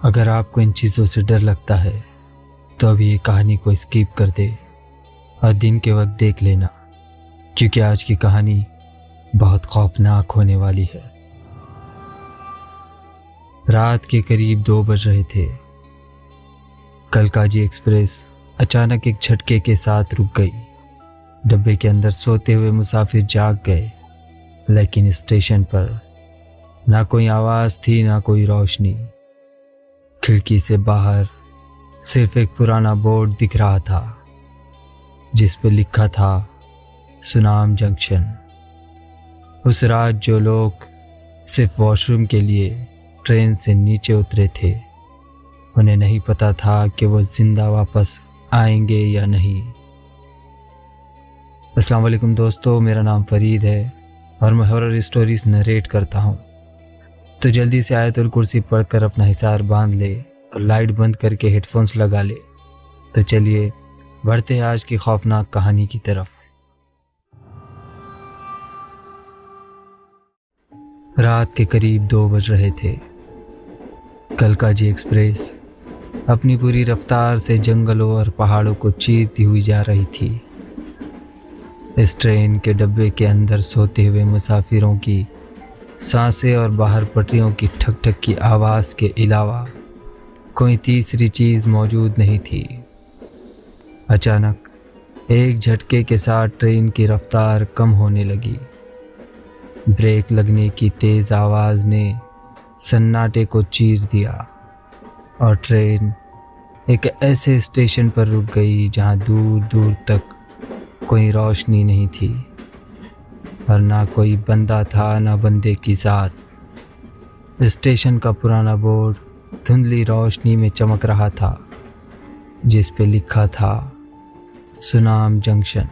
اگر آپ کو ان چیزوں سے ڈر لگتا ہے تو ابھی یہ کہانی کو اسکیپ کر دے اور دن کے وقت دیکھ لینا، کیونکہ آج کی کہانی بہت خوفناک ہونے والی ہے۔ رات کے قریب 2 بج رہے تھے۔ کلکاجی ایکسپریس اچانک ایک جھٹکے کے ساتھ رک گئی۔ ڈبے کے اندر سوتے ہوئے مسافر جاگ گئے، لیکن اسٹیشن پر نہ کوئی آواز تھی نہ کوئی روشنی۔ کھڑکی سے باہر صرف ایک پرانا بورڈ دکھ رہا تھا جس پہ لکھا تھا سونام جنکشن۔ اس رات جو لوگ صرف واش روم کے لیے ٹرین سے نیچے اترے تھے، انہیں نہیں پتا تھا کہ وہ زندہ واپس آئیں گے یا نہیں۔ السلام علیکم دوستو، میرا نام فرید ہے اور میں ہارر اسٹوریز نریٹ کرتا ہوں۔ تو جلدی سے آیت الکرسی پڑھ کر اپنا حصار باندھ لے اور لائٹ بند کر کے ہیڈ فونز لگا لے۔ تو چلیے بڑھتے ہیں آج کی خوفناک کہانی کی طرف۔ رات کے قریب 2 بج رہے تھے۔ کلکاجی ایکسپریس اپنی پوری رفتار سے جنگلوں اور پہاڑوں کو چیرتی ہوئی جا رہی تھی۔ اس ٹرین کے ڈبے کے اندر سوتے ہوئے مسافروں کی سانسیں اور باہر پٹریوں کی ٹھک ٹھک کی آواز کے علاوہ کوئی تیسری چیز موجود نہیں تھی۔ اچانک ایک جھٹکے کے ساتھ ٹرین کی رفتار کم ہونے لگی۔ بریک لگنے کی تیز آواز نے سناٹے کو چیر دیا اور ٹرین ایک ایسے اسٹیشن پر رک گئی جہاں دور دور تک کوئی روشنی نہیں تھی اور نہ کوئی بندہ تھا نہ بندے کی ذات۔ اسٹیشن کا پرانا بورڈ دھندلی روشنی میں چمک رہا تھا جس پہ لکھا تھا سونام جنکشن۔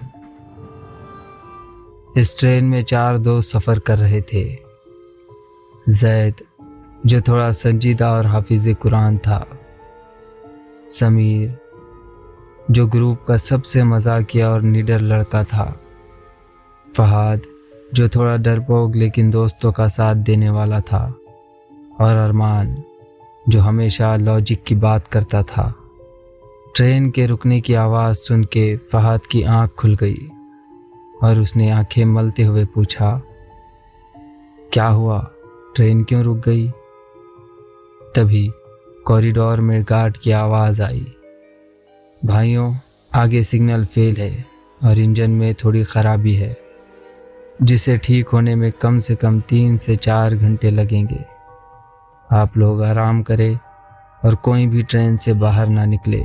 اس ٹرین میں 4 دوست سفر کر رہے تھے۔ زید جو تھوڑا سنجیدہ اور حافظ قرآن تھا، سمیر جو گروپ کا سب سے مزاقیہ اور نڈر لڑکا تھا، فہد جو تھوڑا ڈرپوک لیکن دوستوں کا ساتھ دینے والا تھا، اور ارمان جو ہمیشہ لاجک کی بات کرتا تھا۔ ٹرین کے رکنے کی آواز سن کے فہد کی آنکھ کھل گئی اور اس نے آنکھیں ملتے ہوئے پوچھا، کیا ہوا؟ ٹرین کیوں رک گئی؟ تبھی کوریڈور میں گارڈ کی آواز آئی، بھائیوں آگے سگنل فیل ہے اور انجن میں تھوڑی خرابی ہے جسے ٹھیک ہونے میں کم سے کم 3 سے 4 گھنٹے لگیں گے۔ آپ لوگ آرام کریں اور کوئی بھی ٹرین سے باہر نہ نکلے۔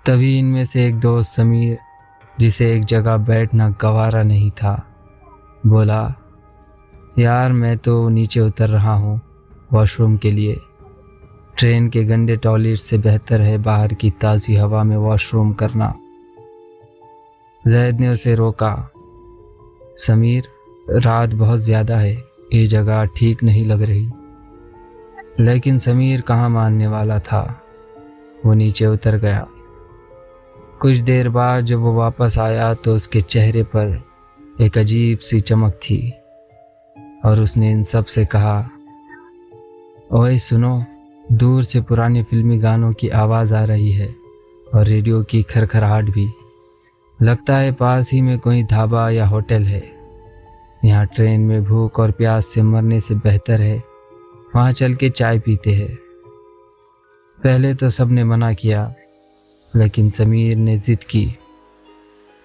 تبھی ان میں سے ایک دوست سمیر، جسے ایک جگہ بیٹھنا گوارا نہیں تھا، بولا، یار میں تو نیچے اتر رہا ہوں واش روم کے لیے۔ ٹرین کے گندے ٹوائلٹ سے بہتر ہے باہر کی تازی ہوا میں واش روم کرنا۔ زید نے اسے روکا، سمیر رات بہت زیادہ ہے، یہ جگہ ٹھیک نہیں لگ رہی۔ لیکن سمیر کہاں ماننے والا تھا، وہ نیچے اتر گیا۔ کچھ دیر بعد جب وہ واپس آیا تو اس کے چہرے پر ایک عجیب سی چمک تھی اور اس نے ان سب سے کہا، اوئے سنو، دور سے پرانے فلمی گانوں کی آواز آ رہی ہے اور ریڈیو کی کھرکھراہٹ بھی۔ لگتا ہے پاس ہی میں کوئی ڈھابا یا ہوٹل ہے۔ یہاں ٹرین میں بھوک اور پیاس سے مرنے سے بہتر ہے وہاں چل کے چائے پیتے ہیں۔ پہلے تو سب نے منع کیا لیکن سمیر نے ضد کی،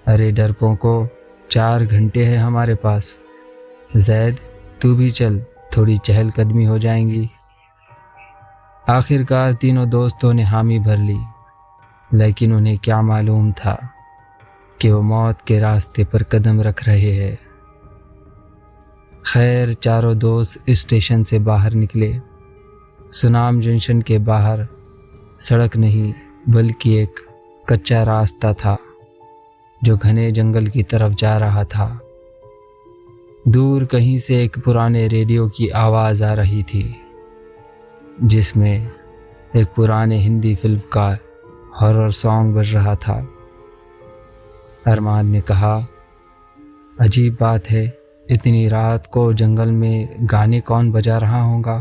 ارے ڈرپوں کو 4 گھنٹے ہے ہمارے پاس، زید تو بھی چل، تھوڑی چہل قدمی ہو جائیں گی۔ آخر کار تینوں دوستوں نے حامی بھر لی، لیکن انہیں کیا معلوم تھا کہ وہ موت کے راستے پر قدم رکھ رہے ہیں۔ خیر 4 دوست اسٹیشن سے باہر نکلے۔ سونام جنکشن کے باہر سڑک نہیں بلکہ ایک کچا راستہ تھا جو گھنے جنگل کی طرف جا رہا تھا۔ دور کہیں سے ایک پرانے ریڈیو کی آواز آ رہی تھی جس میں ایک پرانے ہندی فلم کا ہارر سانگ بج رہا تھا۔ ارمان نے کہا، عجیب بات ہے، اتنی رات کو جنگل میں گانے کون بجا رہا ہوگا؟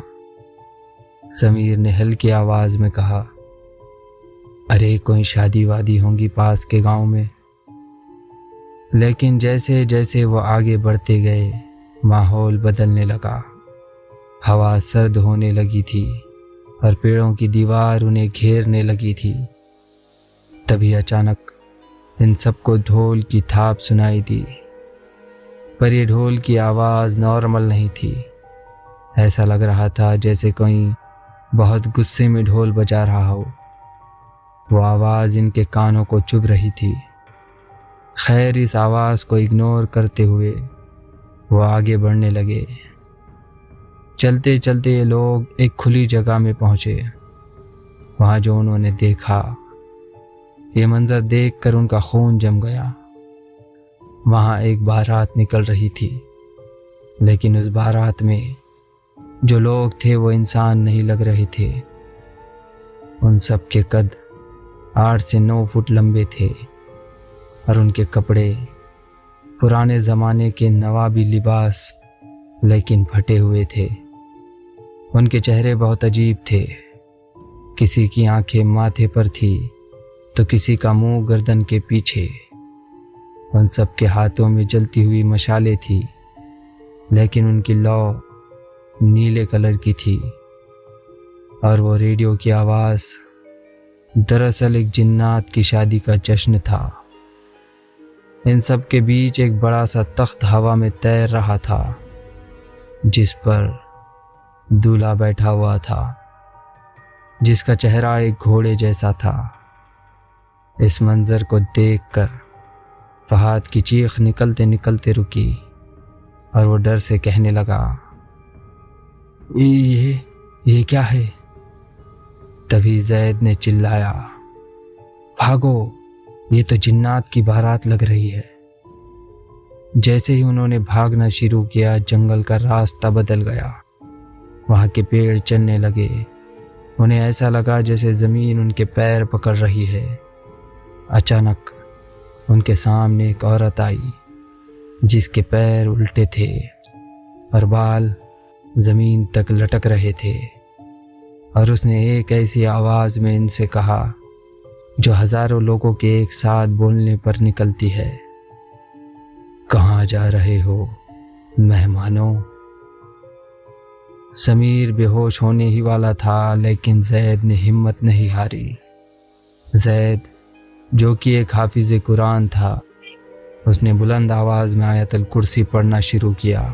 سمیر نے ہلکی آواز میں کہا، ارے کوئی شادی وادی ہوں گی پاس کے گاؤں میں۔ لیکن جیسے جیسے وہ آگے بڑھتے گئے ماحول بدلنے لگا، ہوا سرد ہونے لگی تھی اور پیڑوں کی دیوار انہیں گھیرنے لگی تھی۔ تبھی اچانک ان سب کو ڈھول کی تھاپ سنائی دی، پر یہ ڈھول کی آواز نارمل نہیں تھی۔ ایسا لگ رہا تھا جیسے کوئی بہت غصے میں ڈھول بجا رہا ہو۔ وہ آواز ان کے کانوں کو چبھ رہی تھی۔ خیر اس آواز کو اگنور کرتے ہوئے وہ آگے بڑھنے لگے۔ چلتے چلتے یہ لوگ ایک کھلی جگہ میں پہنچے۔ وہاں جو انہوں نے دیکھا، یہ منظر دیکھ کر ان کا خون جم گیا۔ وہاں ایک بارات نکل رہی تھی، لیکن اس بارات میں جو لوگ تھے وہ انسان نہیں لگ رہے تھے۔ ان سب کے قد 8 سے 9 فٹ لمبے تھے اور ان کے کپڑے پرانے زمانے کے نوابی لباس لیکن پھٹے ہوئے تھے۔ ان کے چہرے بہت عجیب تھے، کسی کی آنکھیں ماتھے پر تھی تو کسی کا منہ گردن کے پیچھے۔ ان سب کے ہاتھوں میں جلتی ہوئی مشالیں تھی، لیکن ان کی لو نیلے کلر کی تھی، اور وہ ریڈیو کی آواز دراصل ایک جنات کی شادی کا جشن تھا۔ ان سب کے بیچ ایک بڑا سا تخت ہوا میں تیر رہا تھا، جس پر دولہا بیٹھا ہوا تھا، جس کا چہرہ ایک گھوڑے جیسا تھا۔ اس منظر کو دیکھ کر فہد کی چیخ نکلتے نکلتے رکی اور وہ ڈر سے کہنے لگا، یہ کیا ہے؟ تبھی زید نے چلایا، بھاگو، یہ تو جنات کی بارات لگ رہی ہے۔ جیسے ہی انہوں نے بھاگنا شروع کیا، جنگل کا راستہ بدل گیا۔ وہاں کے پیڑ چلنے لگے، انہیں ایسا لگا جیسے زمین ان کے پیر پکڑ رہی ہے۔ اچانک ان کے سامنے ایک عورت آئی، جس کے پیر الٹے تھے اور بال زمین تک لٹک رہے تھے، اور اس نے ایک ایسی آواز میں ان سے کہا جو ہزاروں لوگوں کے ایک ساتھ بولنے پر نکلتی ہے، کہاں جا رہے ہو مہمانوں؟ سمیر بے ہوش ہونے ہی والا تھا، لیکن زید نے ہمت نہیں ہاری۔ زید جو کہ ایک حافظ قرآن تھا، اس نے بلند آواز میں آیت الکرسی پڑھنا شروع کیا۔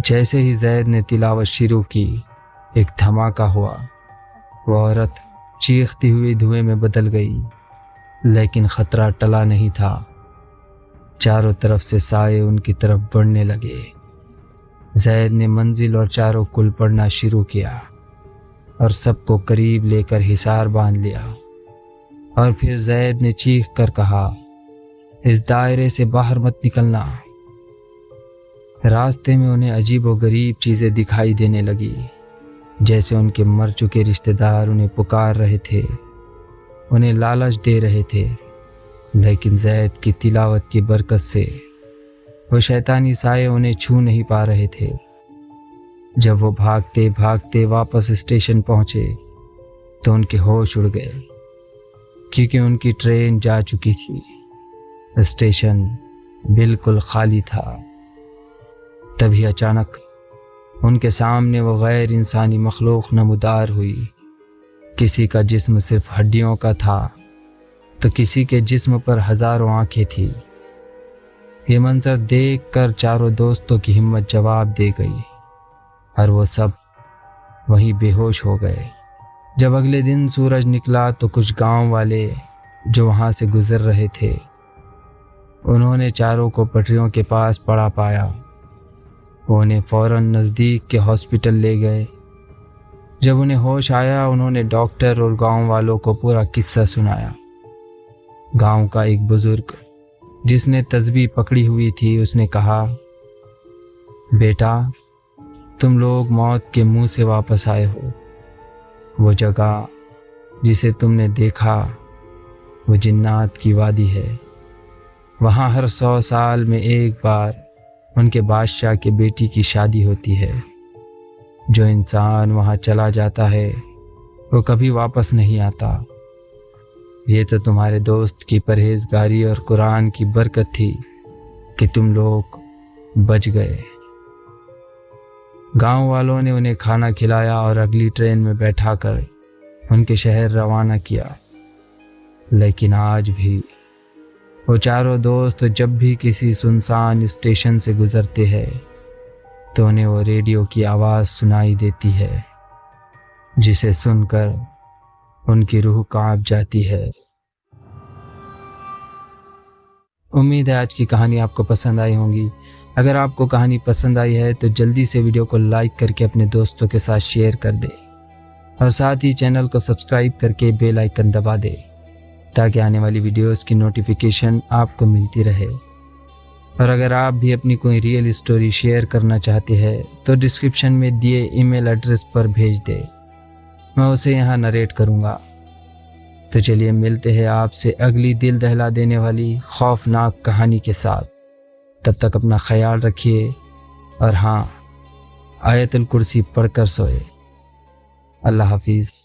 جیسے ہی زید نے تلاوت شروع کی، ایک دھماکہ ہوا۔ وہ عورت چیختی ہوئی دھوئیں میں بدل گئی، لیکن خطرہ ٹلا نہیں تھا۔ چاروں طرف سے سائے ان کی طرف بڑھنے لگے۔ زید نے منزل اور چاروں کل پڑھنا شروع کیا اور سب کو قریب لے کر حصار باندھ لیا، اور پھر زید نے چیخ کر کہا، اس دائرے سے باہر مت نکلنا۔ راستے میں انہیں عجیب و غریب چیزیں دکھائی دینے لگی، جیسے ان کے مر چکے رشتہ دار انہیں پکار رہے تھے، انہیں لالچ دے رہے تھے، لیکن زید کی تلاوت کی برکت سے وہ شیطانی سائے انہیں چھو نہیں پا رہے تھے۔ جب وہ بھاگتے بھاگتے واپس اسٹیشن پہنچے تو ان کے ہوش اڑ گئے، کیونکہ ان کی ٹرین جا چکی تھی۔ اسٹیشن بالکل خالی تھا۔ تبھی اچانک ان کے سامنے وہ غیر انسانی مخلوق نمودار ہوئی۔ کسی کا جسم صرف ہڈیوں کا تھا تو کسی کے جسم پر ہزاروں آنکھیں تھیں۔ یہ منظر دیکھ کر چاروں دوستوں کی ہمت جواب دے گئی اور وہ سب وہیں بے ہوش ہو گئے۔ جب اگلے دن سورج نکلا تو کچھ گاؤں والے جو وہاں سے گزر رہے تھے، انہوں نے چاروں کو پٹریوں کے پاس پڑا پایا۔ وہ انہیں فوراً نزدیک کے ہاسپٹل لے گئے۔ جب انہیں ہوش آیا، انہوں نے ڈاکٹر اور گاؤں والوں کو پورا قصہ سنایا۔ گاؤں کا ایک بزرگ جس نے تسبیح پکڑی ہوئی تھی، اس نے کہا، بیٹا تم لوگ موت کے منہ سے واپس آئے ہو۔ وہ جگہ جسے تم نے دیکھا وہ جنات کی وادی ہے۔ وہاں ہر 100 سال میں ایک بار ان کے بادشاہ کے بیٹی کی شادی ہوتی ہے۔ جو انسان وہاں چلا جاتا ہے وہ کبھی واپس نہیں آتا۔ یہ تو تمہارے دوست کی پرہیزگاری اور قرآن کی برکت تھی کہ تم لوگ بچ گئے۔ گاؤں والوں نے انہیں کھانا کھلایا اور اگلی ٹرین میں بیٹھا کر ان کے شہر روانہ کیا۔ لیکن آج بھی وہ چاروں دوست جب بھی کسی سنسان اسٹیشن سے گزرتے ہیں تو انہیں وہ ریڈیو کی آواز سنائی دیتی ہے، جسے سن کر ان کی روح کانپ جاتی ہے۔ امید ہے آج کی کہانی آپ کو پسند آئی ہوگی۔ اگر آپ کو کہانی پسند آئی ہے تو جلدی سے ویڈیو کو لائک کر کے اپنے دوستوں کے ساتھ شیئر کر دے اور ساتھ ہی چینل کو سبسکرائب کر کے بیل آئیکن دبا دے تاکہ آنے والی ویڈیوز کی نوٹیفیکیشن آپ کو ملتی رہے۔ اور اگر آپ بھی اپنی کوئی ریئل اسٹوری شیئر کرنا چاہتے ہیں تو ڈسکرپشن میں دیے ای میل ایڈریس پر بھیج دے، میں اسے یہاں نریٹ کروں گا۔ تو چلیے ملتے ہیں آپ سے اگلی دل دہلا دینے والی خوفناک کہانی کے ساتھ۔ تب تک اپنا خیال رکھیے اور ہاں، آیت الکرسی پڑھ کر سوئے۔ اللہ حافظ۔